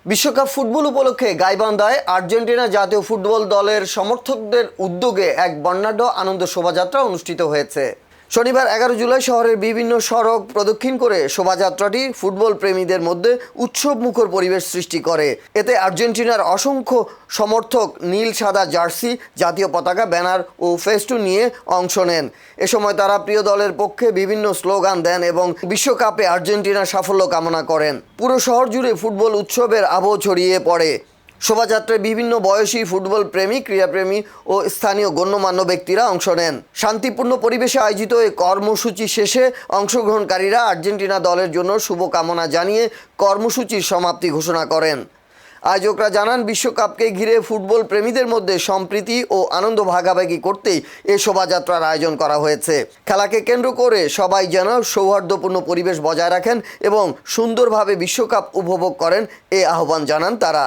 বিশ্বকাপ ফুটবল উপলক্ষে গাইবান্ধায় আর্জেন্টিনা জাতীয় ফুটবল দলের সমর্থকদের উদ্যোগে এক বর্ণাঢ্য আনন্দ শোভাযাত্রা অনুষ্ঠিত হয়েছে। শনিবার 11 জুলাই শহরের বিভিন্ন সড়ক প্রদক্ষিণ করে শোভাযাত্রাটি ফুটবল প্রেমীদের মধ্যে উৎসবমুখর পরিবেশ সৃষ্টি করে। এতে আর্জেন্টিনার অসংখ্য সমর্থক নীল সাদা জার্সি, জাতীয় পতাকা, ব্যানার ও ফেস্টুন নিয়ে অংশ নেন। এ সময় তারা প্রিয় দলের পক্ষে বিভিন্ন স্লোগান দেন এবং বিশ্বকাপে আর্জেন্টিনার সাফল্য কামনা করেন। পুরো শহর জুড়ে ফুটবল উৎসবের আবহ ছড়িয়ে পড়ে। শোভাযাত্রায় বিভিন্ন বয়সী ফুটবল প্রেমী, ক্রীড়াপ্রেমী ও স্থানীয় গণ্যমান্য ব্যক্তিরা অংশ নেন। শান্তিপূর্ণ পরিবেশে আয়োজিত এই কর্মসূচি শেষে অংশগ্রহণকারীরা আর্জেন্টিনা দলের জন্য শুভকামনা জানিয়ে কর্মসূচির সমাপ্তি ঘোষণা করেন। আয়োজকরা জানান, বিশ্বকাপকে ঘিরে ফুটবল প্রেমীদের মধ্যে সম্প্রীতি ও আনন্দ ভাগাভাগি করতেই এ শোভাযাত্রার আয়োজন করা হয়েছে। খেলাকে কেন্দ্র করে সবাই যেন সৌহার্দ্যপূর্ণ পরিবেশ বজায় রাখেন এবং সুন্দরভাবে বিশ্বকাপ উপভোগ করেন, এ আহ্বান জানান তারা।